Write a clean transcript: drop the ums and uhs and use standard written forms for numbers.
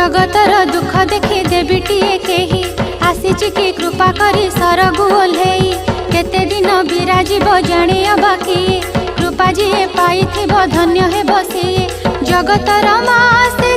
जगतर दुख देखी देवीटीए केही आसीची की कृपा करी सरगु ओल्हेई केते दिन विराजिब जाने बाकी कृपा जी पाई धन्य हे बसी जगतर माँ से